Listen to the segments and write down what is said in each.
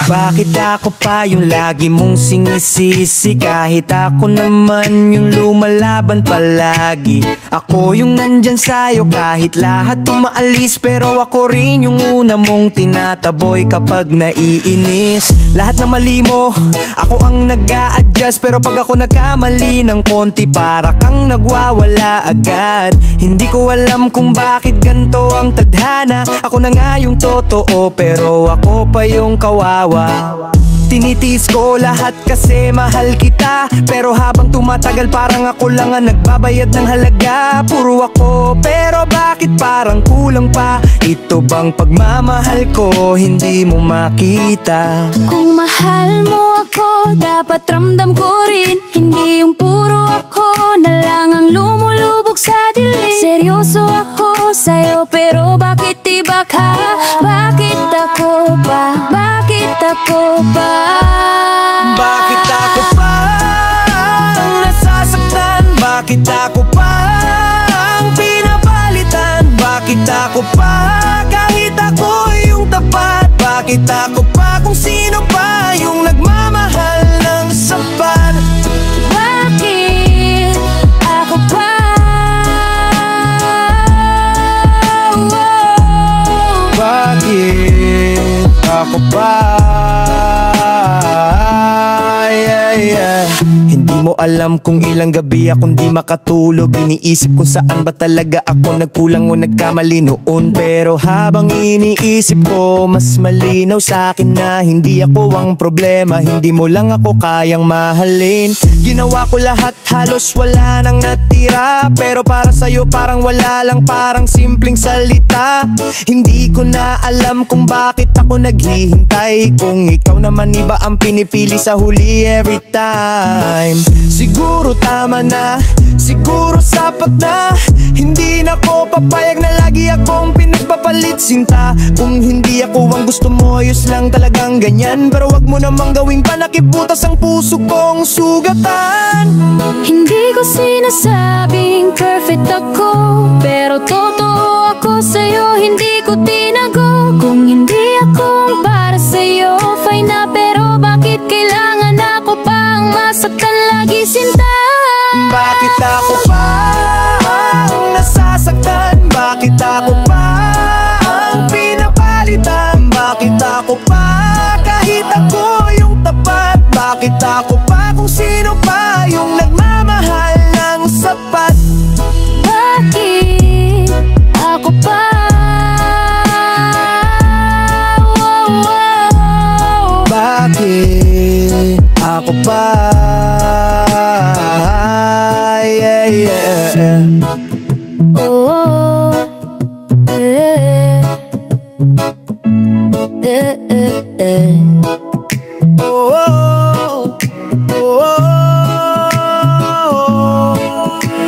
Bakit ako pa yung lagi mong sinisisi? Kahit ako naman yung lumalaban palagi. Ako yung nandyan sa'yo kahit lahat umaalis. Pero ako rin yung una mong tinataboy kapag naiinis. Lahat na mali mo, ako ang nag-a-adjust. Pero pag ako nagkamali ng konti, para kang nagwawala agad. Hindi ko alam kung bakit ganito ang tadhana. Ako na nga yung totoo, pero ako pa yung kawawa. Tinitiis ko lahat kasi mahal kita. Pero habang tumatagal parang ako lang ang nagbabayad ng halaga. Puro ako, pero bakit parang kulang pa? Ito bang pagmamahal ko hindi mo makita? Kung mahal mo ako, dapat ramdam ko rin. Hindi yung puro ako na lang ang lumulubog sa dilim. Seryoso ako sa'yo, pero bakit iba ka? Bakit ako ba? Bakit ako ba? Bakit ako pa ang nasasaktan? Bakit ako pa ang pinapalitan? Bakit ako pa kahit ako yung tapat? Bakit ako pa kung sino pa yung nagmamahal ng sapat? Bakit ako pa? Bakit ako pa? Hindi mo alam kung ilang gabi akong di makatulog. Iniisip kung saan ba talaga ako nagkulang o nagkamali noon. Pero habang iniisip ko, mas malinaw sa akin na hindi ako ang problema. Hindi mo lang ako kayang mahalin. Ginawa ko lahat, halos wala nang natira. Pero para sa'yo parang wala lang, parang simpleng salita. Hindi ko na alam kung bakit ako naghihintay, kung ikaw naman iba ang pinipili sa huli every time. Siguro tama na, siguro sapat na. Hindi na ko papayag na lagi akong pinagpapalit sinta. Kung hindi ako ang gusto mo, ayos lang talagang ganyan. Pero wag mo namang gawing panakibutas ang puso kong sugatan. Hindi ko sinasabing perfect ako, pero totoo ako sa'yo, hindi ko tinago. Kung hindi ako para sa'yo, fine na. Pero bakit kailangan ako pang masaktan lagi sinta? Bakit ako pa ang nasasaktan? Bakit ako pa ang pinapalitan? Bakit ako pa kahit ako yung tapat? Bakit ako pa kung sino pa yung nagmamahal ng sapat? Bakit ako pa? Bakit ako pa? Yeah, yeah. Oh, eh, eh, eh, eh. Oh,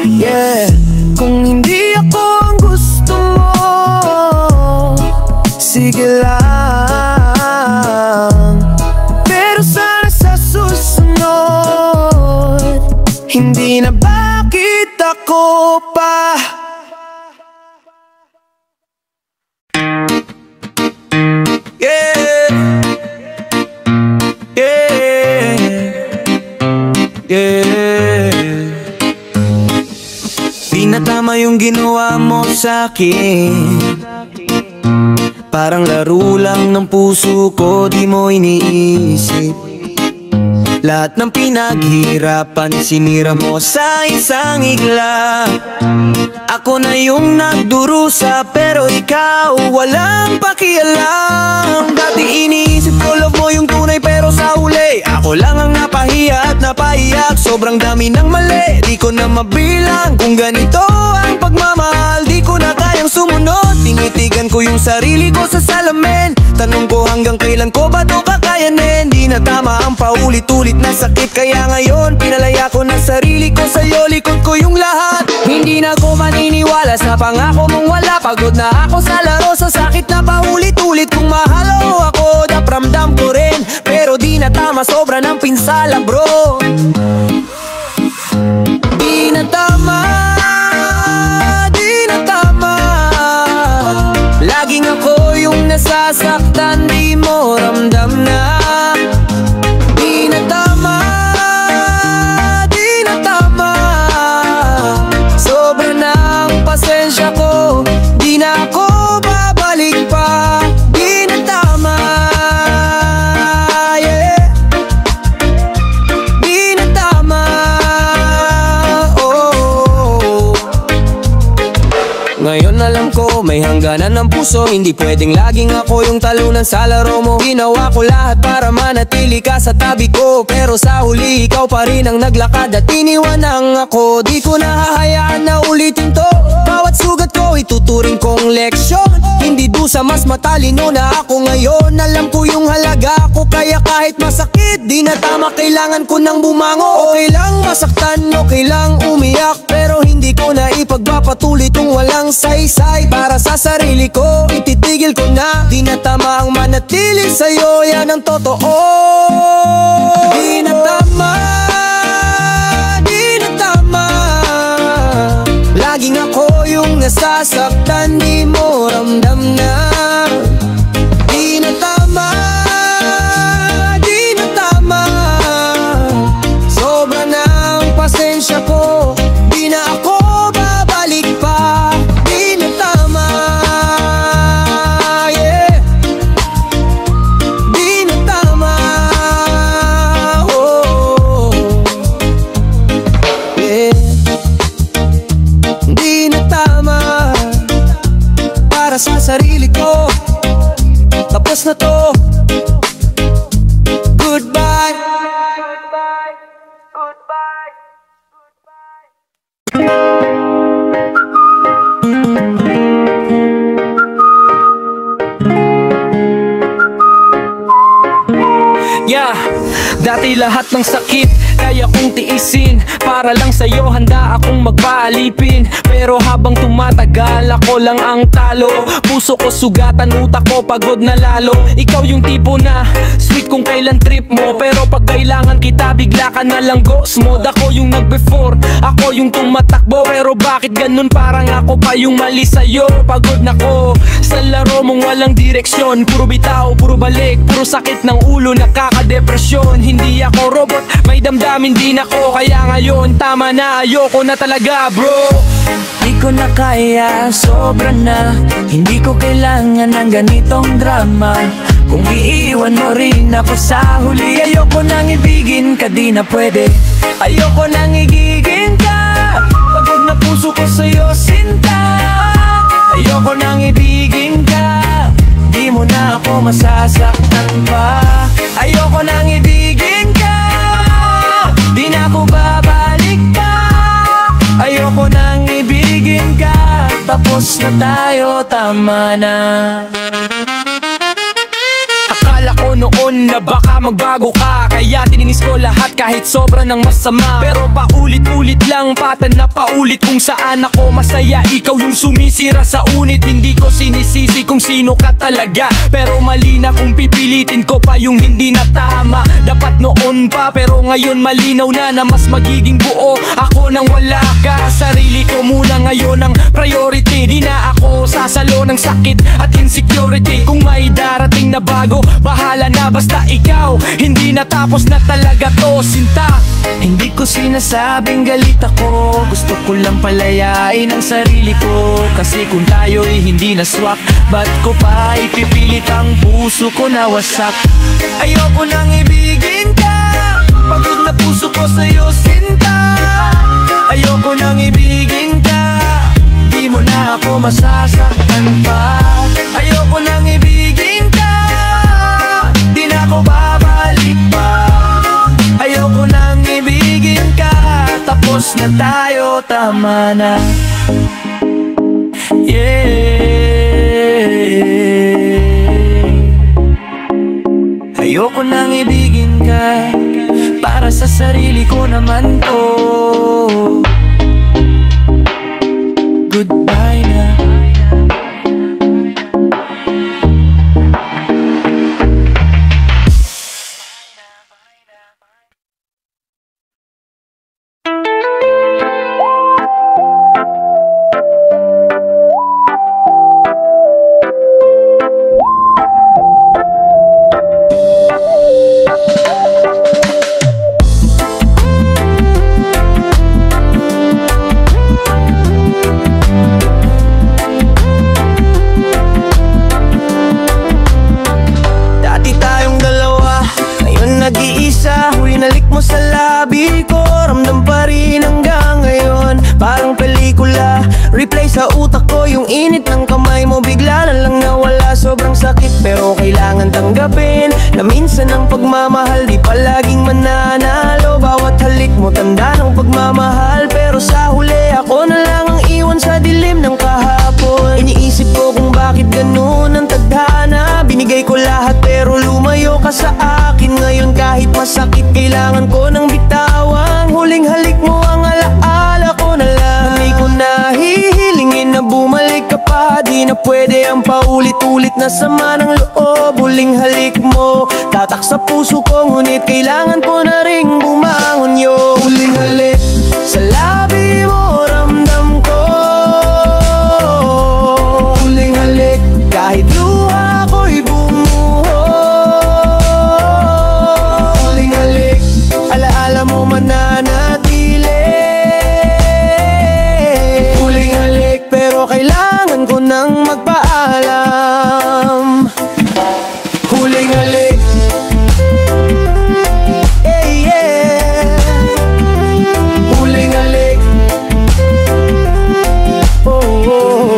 yeah. Kung hindi ako ang gusto mo, sige lang. Pero sana sa susunod, hindi na bakit ako pa. Yeah, yeah, yeah. Di na tama yung ginawa mo sa'kin. Parang laro lang ng puso ko, di mo iniisip. Lahat ng pinaghirapan, sinira mo sa isang igla. Ako na yung nagdurusa, pero ikaw walang pakialam. Dati iniisip ko love mo yung tunay, pero sa huli ako lang ang napahiya at napaiyak. Sobrang dami ng mali, di ko na mabilang. Kung ganito ang pagmamahal, di ko na kayang sumunod. Tinitigan ko yung sarili ko sa salamin. Tanong ko hanggang kailan ko ba to kakayanin? Di na tama ang paulit-ulit na sakit, kaya ngayon pinalaya ko na sarili ko sa'yo. Likod ko yung lahat, hindi na ko maniniwala sa pangako mong wala. Pagod na ako sa laro, sa sakit na paulit-ulit. Kung mahal mo ako, dapramdam ko rin. Pero di na tama, sobra ng pinsala bro. Di na tama, di na tama. Laging ako yung nasasaktan, di mo ramdam. mo. May hangganan ng puso, hindi pwedeng laging ako yung talunan sa laro mo. Ginawa ko lahat para manatili ka sa tabi ko, pero sa huli ikaw pa rin ang naglakad at iniwan ang ako. Di ko nahahayaan na ulitin to. Bawat sugat ko ituturing kong leksyon. Hindi dusa, mas matalino na ako ngayon. Alam ko yung halaga ko, kaya kahit masakit di na tama, kailangan ko nang bumango. Okay lang masaktan, okay lang umiyak, pero hindi ko na ipagpapatuloy kung walang saysay. Para sa sarili ko, ititigil ko na. Di na tama ang manatili sa'yo, yan ang totoo. Di na tama, di na tama. Laging ako yung nasasaktan, di mo ramdam na. Di na tama, di na tama. Sobra na ang pasensya ko, di na ako babalik pa. Di na tama, yeah. Di na tama, oh, yeah. Di na tama. Para sa sarili ko, tapos na to. Goodbye. Yeah, dati lahat ng sakit kaya kong tiisin. Para lang sa'yo handa akong magpaalipin. Pero habang tumatagal ako lang ang talo. Puso ko sugatan, utak ko pagod na lalo. Ikaw yung tipo na sweet kung kailan trip mo, pero pag kailangan kita bigla ka na lang ghost mode. Ako yung nag-before, ako yung tumatakbo, pero bakit ganun parang ako pa yung mali sa'yo? Pagod na ko sa laro mong walang direksyon. Puro bitaw, puro balik, puro sakit ng ulo, nakaka-depresyon. Hindi ako robot, may damdamin din ako. Kaya ngayon tama na, ayoko na talaga bro. Di ko na kaya, sobra na. Hindi ko kailangan ng ganitong drama. Kung iiwan mo rin ako sa huli, ayoko nang ibigin ka, di na pwede. Ayoko nang igigin ka. Pagod na puso ko sa'yo, sinta. Ayoko nang ibigin ka. Di mo na ako masasaktan pa. Ayoko nang ibigin ka. Di na ako babalik pa. Ayoko nang ibigin ka. Tapos na tayo, tama na. Akala ko noon na baka magbago ka, kaya tininis ko lahat kahit sobra ng masama. Pero paulit-ulit lang, patan na paulit kung saan ako masaya. Ikaw yung sumisira sa unit. Hindi ko sinisisi kung sino ka talaga, pero mali na kung pipilitin ko pa yung hindi na tama. Dapat noon pa, pero ngayon malinaw na mas magiging buo ako nang wala ka. Sarili ko muna ngayon ang priority. Di na ako sasalo ng sakit at insecurity. Kung may darating na bago, bahala na, basta ikaw. Hindi natapos na talaga to, sinta. Hindi ko sinasabing galit ako, gusto ko lang palayain ang sarili ko. Kasi kung tayo'y hindi na swak, ba't ko pa ipipilit ang puso ko na wasak? Ayoko nang ibigin ka. Pagod na puso ko sa'yo, sinta. Ayoko nang ibigin ka. Di mo na ako masasaktan pa. Ayoko nang ibigin ka. Di na ako babalik pa. Ayoko nang ibigin ka. Tapos na tayo, tama na. Yeah. Ayoko nang ibigin ka. Para sa sarili ko naman to. Goodbye na. Replay sa utak ko yung init ng kamay mo bigla na lang nawala, sobrang sakit. Pero kailangan tanggapin na minsan ang pagmamahal di palaging mananalo. Bawat halik mo tanda ng pagmamahal, pero sa huli ako na lang ang iwan sa dilim ng kahapon. Iniisip ko kung bakit ganun ang tadhana. Binigay ko lahat pero lumayo ka sa akin. Ngayon kahit masakit kailangan ko ng bitawan. Huling halik mo ang alaala ko na lang. Hindi ko nahihilingin na bumalik ka pa. Di na pwede ang paulit-ulit na sama ng loob. Huling halik mo tatak sa puso ko, ngunit kailangan ko na ring bumangon yo. Huling halik sa labi mo ramdam ko. Huling halik kahit luha ko'y bumuho. Huling halik alaala mo mananatili. Huling halik pero kailangan ko nang magpaalam. Huling halik, yeah, yeah. Huling halik, oh, oh.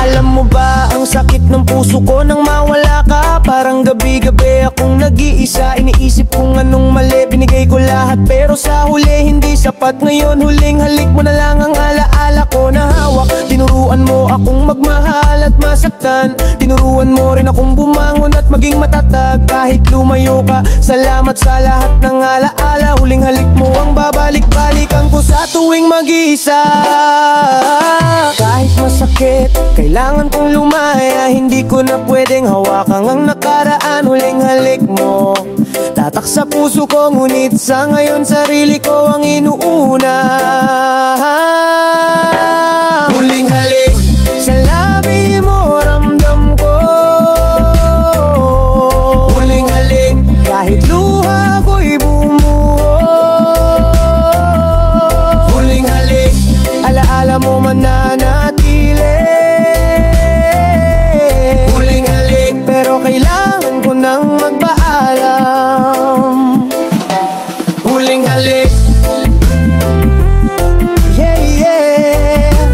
Alam mo ba ang sakit ng puso ko nang mawala ka? Parang gabi-gabi akong nag-iisa. Iniisip kung anong mali, binigay ko lahat pero sa huli hindi sapat. Ngayon huling halik mo na lang ang alaala ko na hawak. Tinuruan mo akong magmahal at masaktan. Tinuruan mo rin akong bumangon at maging matatag. Kahit lumayo ka, salamat sa lahat ng alaala. Huling halik mo ang babalik-balikan ko sa tuwing mag-iisa. Kahit masakit, kailangan kong lumaya. Hindi ko na pwedeng hawakan ang nakaraan. Huling halik mo tatak sa puso ko, ngunit sa ngayon sarili ko ang inuuna. Huling halik sa labi mo ramdam ko. Huling halik kahit luha ko'y bumuho. Huling halik alaala mo mananatili. Huling halik pero kailangan ko nang magpaalam. Huling halik, yeah, yeah.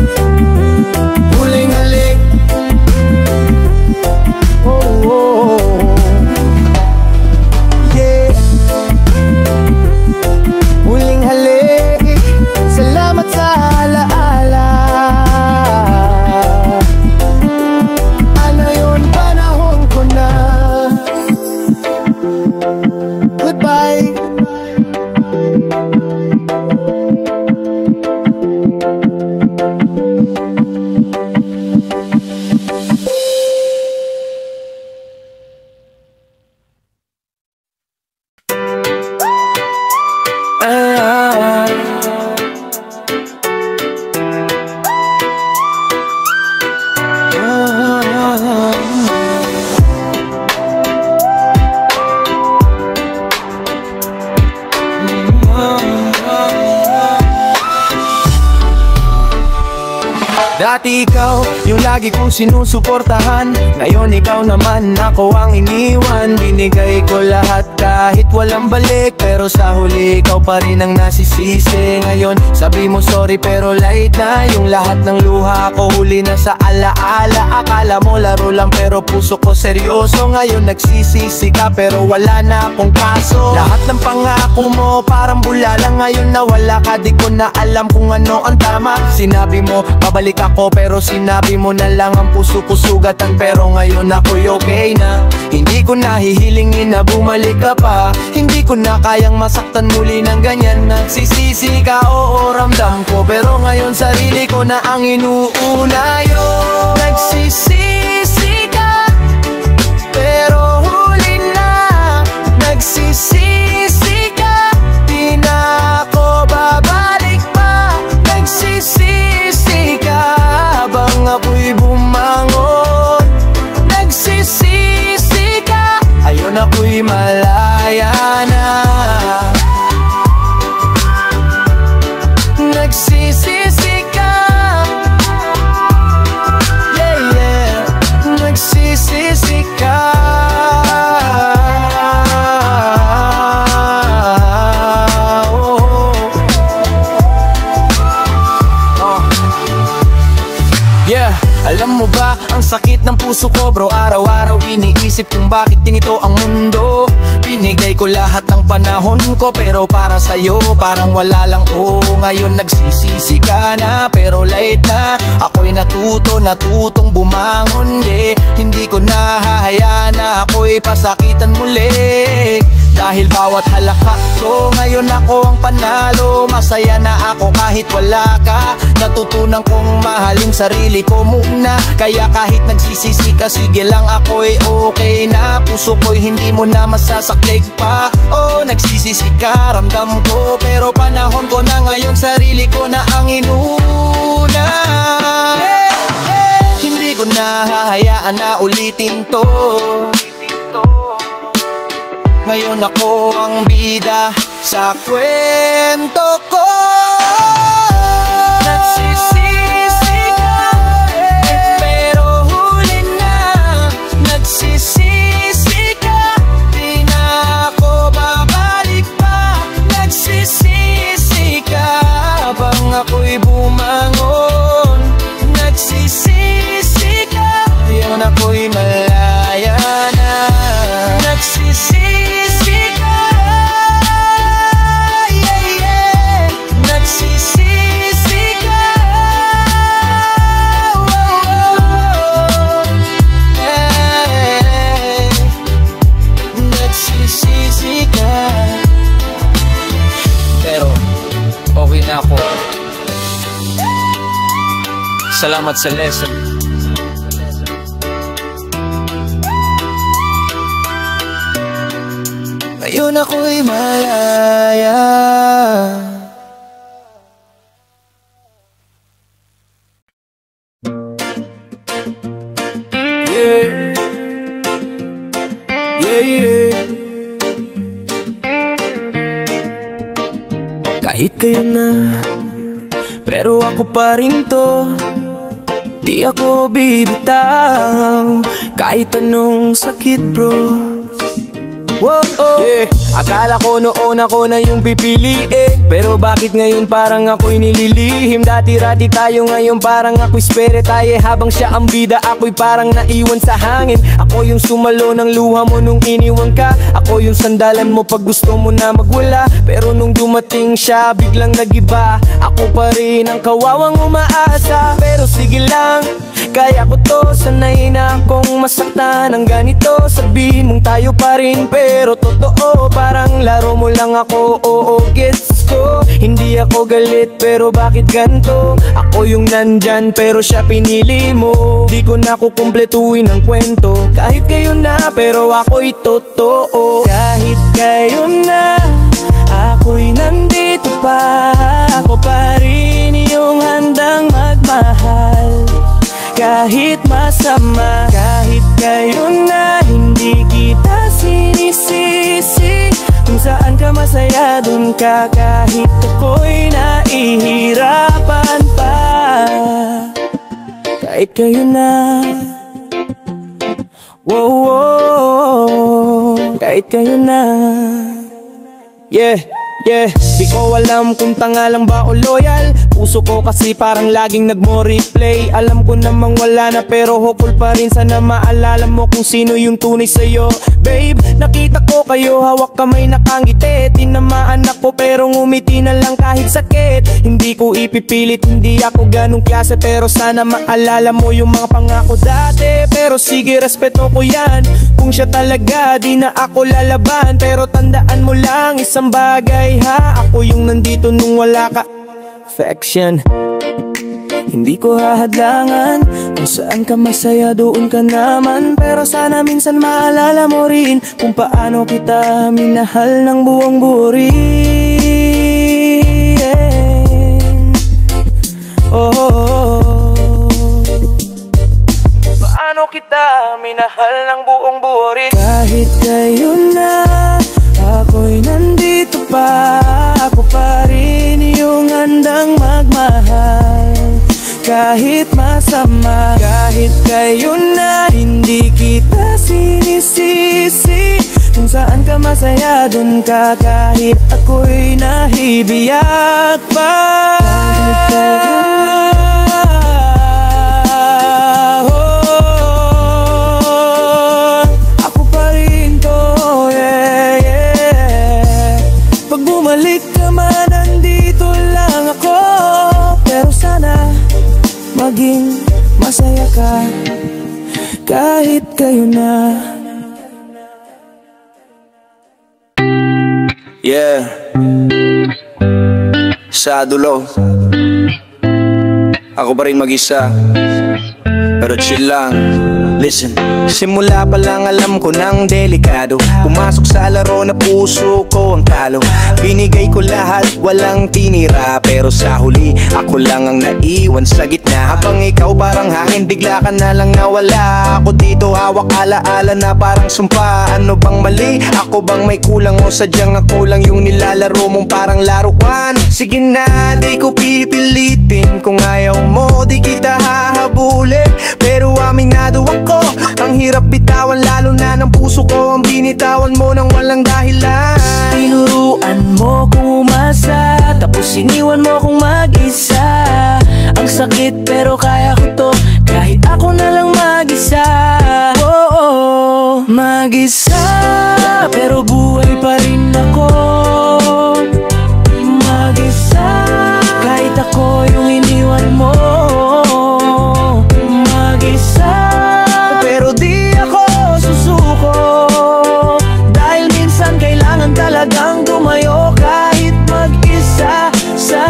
Huling halik, oh, oh, yeah. Huling halik, salamat sa alaala. Ano yun, panahon ko na. Goodbye. Dati ikaw yung lagi kong sinusuportahan. Ngayon ikaw naman, ako ang iniwan. Binigay ko lahat kahit walang balik, pero sa huli ikaw pa rin ang nasisisi. Ngayon sabi mo sorry pero light na yung lahat ng luha ko. Huli na sa alaala. Akala mo laro lang pero puso ko seryoso. Ngayon nagsisisi ka pero wala na akong kaso. Lahat ng pangako mo parang bula lang. Ngayon nawala ka, di ko na alam kung ano ang tama. Sinabi mo pabalik ako pero sinabi mo na lang ang puso ko sugatan. Pero ngayon ako'y okay na. Hindi ko na hihilingin na bumalik ka pa. Hindi ko na kayang masaktan muli ng ganyan. Nagsisisi ka, oo ramdam ko, pero ngayon sarili ko na ang inuuna yun. Nagsisisi ka pero huli na. Nagsisisi ka, di na ako babalik pa. Nagsisisi ka habang ako'y bumangon. Nagsisisi ka, ayun ako'y malaya na. Nagsisisi ka, yeah, yeah. Nagsisisi ka, oh, oh. Yeah. kung bakit ito ang mundo. Binigay ko lahat ng panahon ko, pero para sa'yo parang wala lang. Ngayon nagsisisi ka na, pero late na. Ako'y natutong bumangon, yeah. Hindi ko nahahayaan na ako'y pasakitan muli. Dahil bawat halakak ko, ngayon ako ang panalo. Masaya na ako kahit wala ka. Natutunan kong mahalin sarili ko muna. Kaya kahit nagsisisi ka, sige lang, ako'y okay na. Puso ko'y hindi mo na masasaklig pa. Nagsisisi ka, ramdam ko, pero panahon ko na ngayon, sarili ko na ang inuna. Hindi ko nahahayaan na ulitin to. Ngayon ako ang bida sa kwento ko. Nagsisisi ka, pero huli na. Nagsisisi ka, di na ako babalik pa. Nagsisisi ka, habang ako'y bumangon. Nagsisisi ka, ngayon ako'y malaya na. Nagsisisi ka, yeah, yeah. Nagsisisi ka, oh, oh. Yeah. Nagsisisi ka, pero okay na ako. Salamat sa lesson. Ngayon ako'y malaya. Yeah, yeah, yeah. Kahit kayo na, pero ako pa rin to. Di ako bibitaw kahit anong sakit, bro. Whoa, oh. Yeah. Akala ko noon ako na yung pipiliin, pero bakit ngayon parang ako'y nililihim? Dati-rati tayo, ngayon parang ako'y spere tayo. Habang siya ang bida, ako'y parang naiwan sa hangin. Ako yung sumalo ng luha mo nung iniwan ka. Ako yung sandalan mo pag gusto mo na magwala. Pero nung dumating siya, biglang nagiba. Ako pa rin ang kawawang umaasa. Pero sige lang, kaya ko to. Sanay na akong masaktan ng ganito. Sabihin mong tayo pa rin, pero totoo, parang laro mo lang ako. Oo, gets ko. Hindi ako galit, pero bakit ganto? Ako yung nandyan, pero siya pinili mo. Di ko na kukumpletuin ang kwento. Kahit kayo na, pero ako'y totoo. Kahit kayo na, ako'y nandito pa. Ako pa rin yung handang magmahal. Kahit masama, kahit kayo na, hindi kita sinisisi. Kung saan ka masaya, dun ka. Kahit ako'y nahihirapan pa. Kahit kayo na, wow, wow. Kahit kayo na, yeah, yeah. Di ko alam kung tanga lang ba o loyal. Puso ko kasi parang laging nagmo-replay. Alam ko namang wala na, pero hopeful pa rin. Sana maalala mo kung sino yung tunay sa'yo. Babe, nakita ko kayo, hawak kamay nakangiti. Tinamaan ako pero ngumiti na lang kahit sakit. Hindi ko ipipilit, hindi ako ganong klase. Pero sana maalala mo yung mga pangako dati. Pero sige, respeto ko yan. Kung siya talaga, di na ako lalaban. Pero tandaan mo lang isang bagay, ha. Ako yung nandito nung wala ka. Affection, hindi ko hahadlangan. Kung saan ka masaya, doon ka naman. Pero sana minsan maalala mo rin kung paano kita minahal ng buong buri. Oh, oh, oh. Paano kita minahal ng buong buri. Kahit kayo na, ako'y nandito pa. Ako pa rin yung handang magmahal. Kahit masama, kahit kayo na, hindi kita sinisisi. Kung saan ka masaya, dun ka. Kahit ako'y nahibiyak pa. Kahit kayo na, ako pa Yeah. Sa dulo ako pa rin mag-isa, pero chill lang. Listen. Simula pa lang alam ko ng delikado. Pumasok sa laro na puso ko ang talo. Binigay ko lahat, walang tinira, pero sa huli ako lang ang naiwan sa gitna. Habang ikaw parang hangin, bigla ka na lang nawala. Ako dito hawak alaala na parang sumpa. Ano bang mali? Ako bang may kulang o sadyang ako lang yung nilalaro mong parang laruan? Sige na, di ko pipilitin. Kung ayaw mo, di kita hahabulin. Pero aminado ako, ang hirap bitawan, lalo na ng puso ko ang binitawan mo nang walang dahilan. Tinuruan mo kung umasa, tapos iniwan mo kung mag-isa. Ang sakit pero kaya ko to, kahit ako na lang mag-isa. Mag-isa, pero buhay pa rin ako. Mag-isa, kahit ako yung iniwan mo. Mag-isa, pero di ako susuko, dahil minsan kailangan talagang tumayo kahit mag-isa sa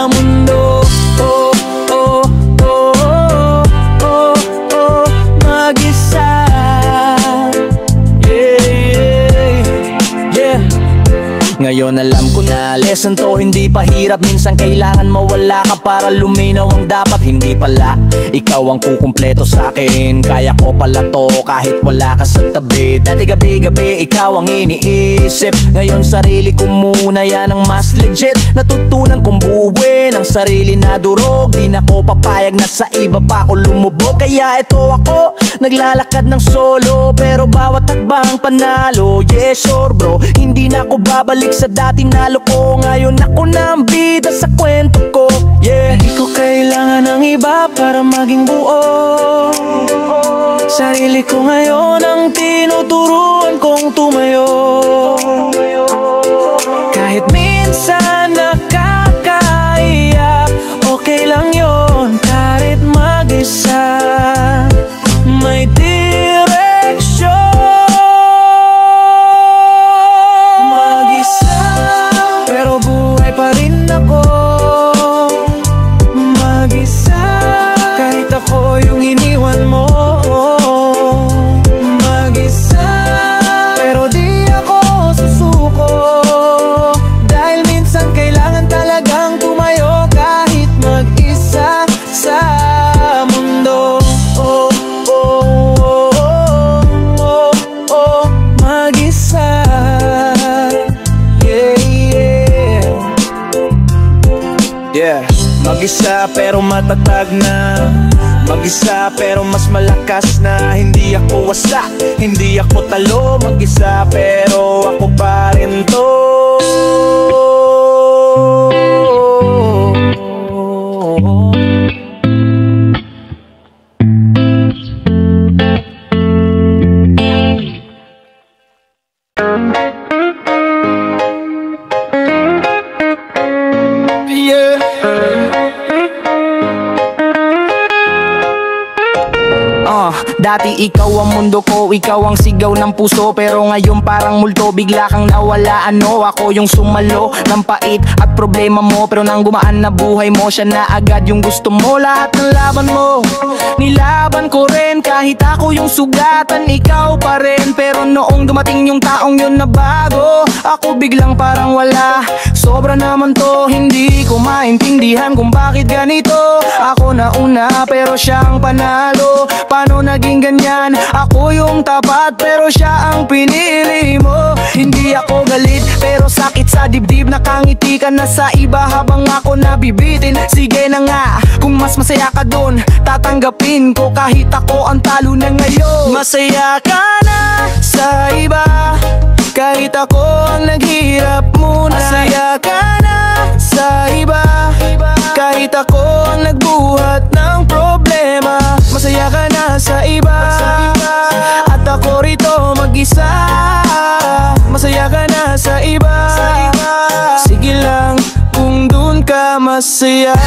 mundo. Mag-isa. Ngayon alam ko na lesson to, hindi pa hirap. Minsan kailangan mawala ka para luminaw ang dapat. Hindi pala ikaw ang kukumpleto sa akin, kaya ko pala to kahit wala ka sa tabi. Dati gabi-gabi ikaw ang iniisip, ngayon sarili ko muna, yan ang mas legit. Natutunan kong buuin ang sarili na durog. Di na ko papayag na sa iba pa ako lumubog. Kaya ito ako, naglalakad ng solo, pero bawat hakbang panalo. Yes sure bro, hindi na ako babalik sa dating nalo ko. Ngayon ako na ang bida sa kwento ko. Yeah, di ko kailangan ng iba para maging buo. Sarili ko ngayon ang tinuturuan kong tumayo. Kahit minsan nakakaiyak, okay lang yon, kahit mag-isa. May direksyon. Mag-isa, pero buhay pa rin ako. Mag-isa, kahit ako yung iniwan mo. Mag-isa, pero di ako susuko, dahil minsan kailangan talagang tumayo kahit mag-isa sa mundo. Mag-isa. Yeah, mag-isa pero matatag na. Mag-isa pero mas malakas na. Hindi ako wasak, hindi ako talo. Mag-isa pero ako pa rin to. Dati ikaw ang mundo ko, ikaw ang sigaw ng puso, pero ngayon parang multo, bigla kang nawala. Ano, ako yung sumalo ng pait at problema mo, pero nang gumaan na buhay mo, siya na agad yung gusto mo. Lahat ng laban mo, nilaban ko rin, kahit ako yung sugatan, ikaw pa rin. Pero noong dumating yung taong yun na bago, ako biglang parang wala. Sobra naman to, hindi ko maintindihan kung bakit ganito. Ako na una pero siyang panalo. Paano naging ganyan? Ako yung tapat pero siya ang pinili mo. Hindi ako galit pero sakit sa dibdib. Nakangiti ka na sa iba habang ako nabibitin. Sige na nga, kung mas masaya ka dun, tatanggapin ko kahit ako ang talo na ngayon. Masaya ka na sa iba, kahit ako ang naghirap muna. Masaya ka na sa iba, kahit ako ang nagbuhat ng problema. Masaya ka na sa iba, at ako rito mag-isa. Masaya ka na sa iba, sige lang kung dun ka masaya.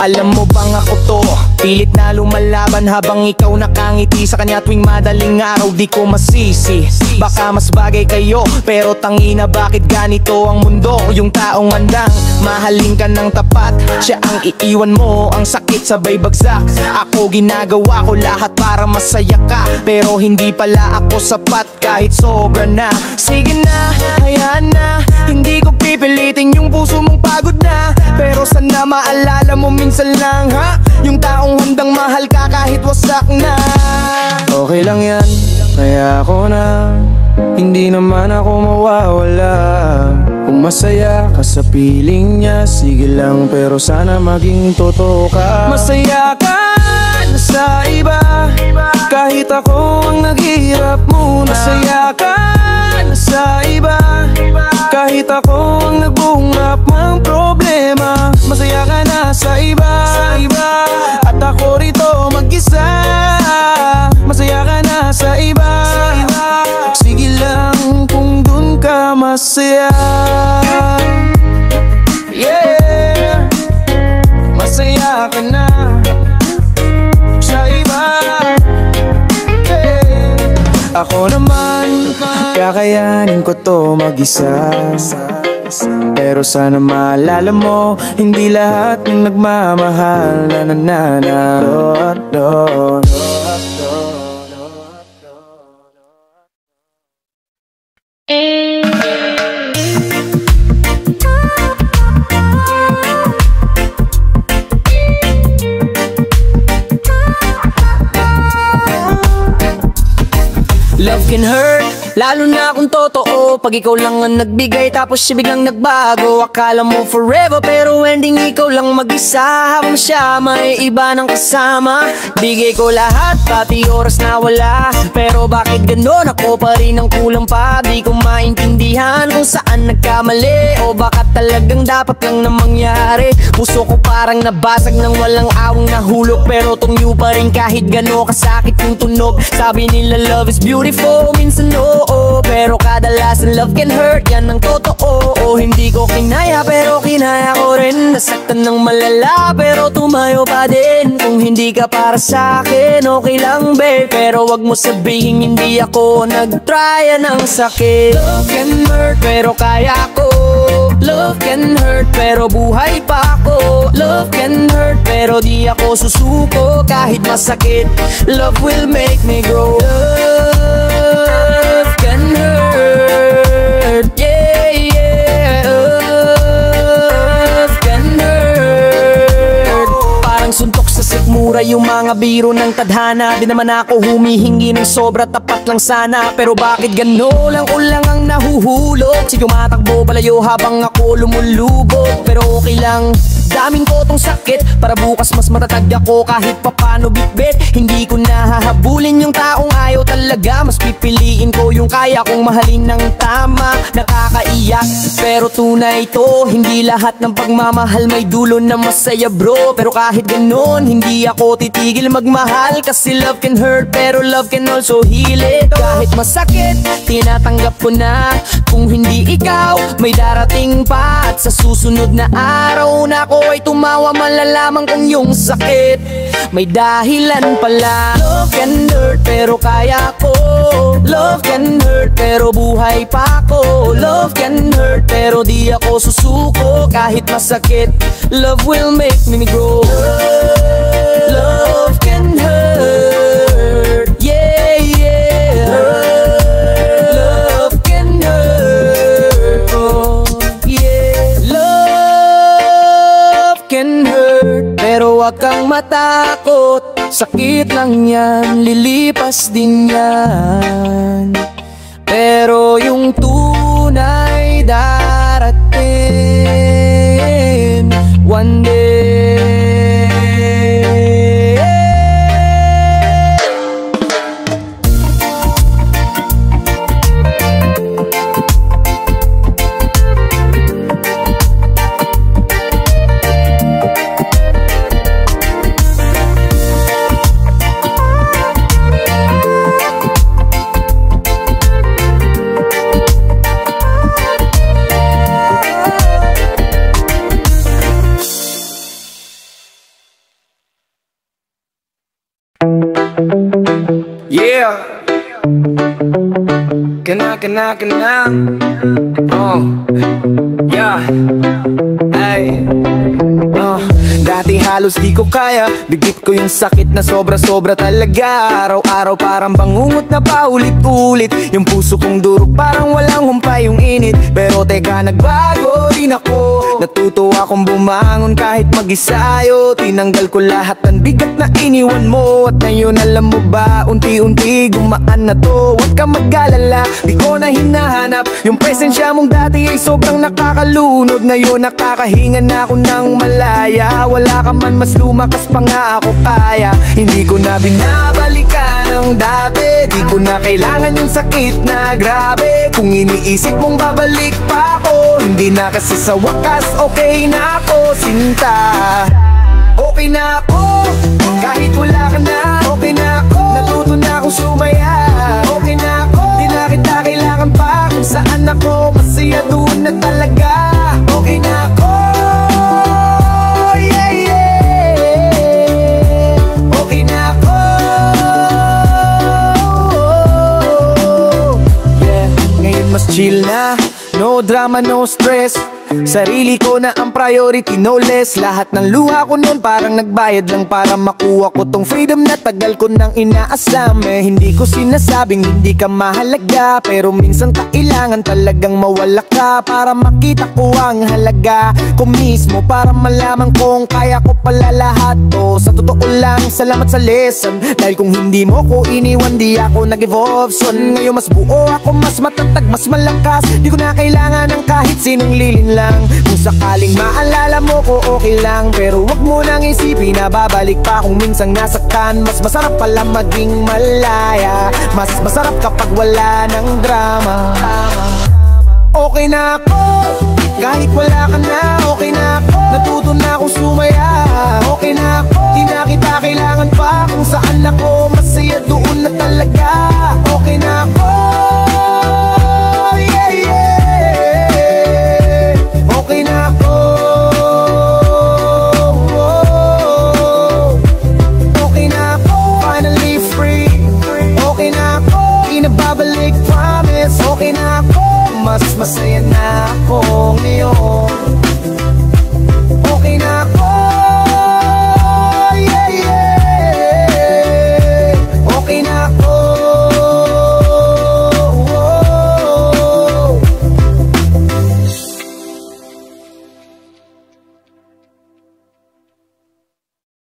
Alam mo bang ako to, pilit na lumalaban habang ikaw nakangiti sa kanya tuwing madaling araw. Di ko masisi, baka mas bagay kayo, pero tangina bakit ganito ang mundo? Yung taong handang mahalin ka ng tapat, siya ang iiwan mo, ang sakit sabay bagsak. Ako ginagawa ko lahat para masaya ka, pero hindi pala ako sapat kahit sobra na. Sige na, hayaan na, hindi ko pipilitin yung puso mong pagod na. Pero sana maalala mo minsan lang ha, yung taong handang mahal ka kahit wasak na. Okay lang yan, kaya ako na, hindi naman ako mawawala. Kung masaya ka sa piling niya, sige lang, pero sana maging totoo ka. Masaya ka na sa iba, kahit ako ang naghihirap muna. Masaya ka na sa iba, kahit ako ang nagbungap ng problema. Masaya ka na sa iba, at ako rito mag-isa. Masaya ka na sa iba, sige lang kung dun ka masaya. Yeah, masaya ka na sa iba. Ako naman, kakayanin ko to mag-isa. Pero sana maalala mo, hindi lahat ng nagmamahal nananalo. Love can hurt, lalo na kung totoo. Pag ikaw lang ang nagbigay tapos siya biglang nagbago. Akala mo forever pero ending ikaw lang mag-isa, habang siya may iba ng kasama. Bigay ko lahat, pati oras na wala, pero bakit ganon ako pa rin ang kulang pa? Di ko maintindihan kung saan nagkamali, o baka talagang dapat lang na mangyari. Puso ko parang nabasag ng walang awang nahulog, pero tungyo pa rin kahit gano kasakit yung tunog. Sabi nila love is beautiful, minsan oo, pero kadalasan love can hurt, yan ang totoo. Hindi ko kinaya pero kinaya ko rin, nasaktan ng malala pero tumayo pa din. Kung hindi ka para sa akin, okay lang babe, pero wag mo sabihin hindi ako nag-try ng sakit. Love can hurt pero kaya ko, love can hurt pero buhay pa ako. Love can hurt pero di ako susuko kahit masakit. Love will make me grow. Love can hurt, yeah, yeah. Love can hurt. Parang suntok sa sikmura yung mga biro ng tadhana. Di naman ako humihingi ng sobra, tapat lang sana. Pero bakit gano lang ko lang ang nahuhulog? Sige matakbo palayo habang ako lumulubog. Pero okay lang, daming ko tong sakit, para bukas mas matatag ako kahit papano bitbit. Hindi ko nahahabulin yung taong ayaw talaga, mas pipiliin ko yung kaya kong mahalin ng tama. Nakakaiyak pero tunay to, hindi lahat ng pagmamahal may dulo na masaya bro. Pero kahit ganon, hindi ako titigil magmahal, kasi love can hurt pero love can also heal it. Kahit masakit, tinatanggap ko na, kung hindi ikaw may darating pa, at sa susunod na araw na ako ay tumawa, malalaman kong yung sakit may dahilan pala. Love can hurt pero kaya ko, love can hurt pero buhay pa ako. Love can hurt pero di ako susuko kahit masakit. Love will make me grow. Love can hurt, yeah, yeah. Love can hurt, oh, yeah. Love can hurt pero wag kang matakot, sakit lang yan, lilipas din yan. Pero yung tunay darating one day. Kana oh, yeah. Ay, dati halos di ko kaya, bigit ko yung sakit na sobra-sobra talaga. Araw-araw parang bangungot na paulit-ulit. Yung puso kong durog parang walang humpay yung init. Pero teka, nagbago din ako. Natuto akong bumangon kahit mag-isayo. Tinanggal ko lahat ng bigat na iniwan mo. At ngayon alam mo ba, unti-unti gumaan na to. Huwag ka mag-alala, di ko na hinahanap. Yung presensya mong dati ay sobrang nakakalunod. Ngayon nakakahinga na ako ng malaya. Wala ka man, mas lumakas pa nga ako kaya. Hindi ko na binabalikan ang dati. Di ko na kailangan yung sakit na grabe. Kung iniisip mong babalik pa ako, hindi na kasi sa wakas okay na ako, sinta. Okay na ako, kahit wala ka na. Okay na ako, natuto na akong sumaya. Okay na ako, di na kita kailangan pa. Kung saan ako, masaya doon na talaga. Okay na ako, yeah, yeah. Okay na ako, yeah. Ngayon mas chill na, no drama, no stress. Sarili ko na ang priority, no less. Lahat ng luha ko nun parang nagbayad lang para makuha ko tong freedom na tagal ko nang inaasam. Hindi ko sinasabing hindi ka mahalaga, pero minsan kailangan talagang mawala ka para makita ko ang halaga ko mismo, para malaman kong kaya ko pala lahat to. Sa totoo lang, salamat sa lesson, dahil kung hindi mo ko iniwan, di ako nag-evolve son. Ngayon mas buo ako, mas matatag, mas malakas. Di ko na kailangan ng kahit sinong lilin lang. Kung sakaling maalala mo ko, okay lang. Pero wag mo nang isipin na babalik pa kung minsang nasaktan. Mas masarap pala maging malaya. Mas masarap kapag wala ng drama. Okay na ako, kahit wala ka na. Okay na ako, natuto na akong sumaya. Okay na ako, di na kita kailangan pa. Kung saan ako, masaya doon na talaga.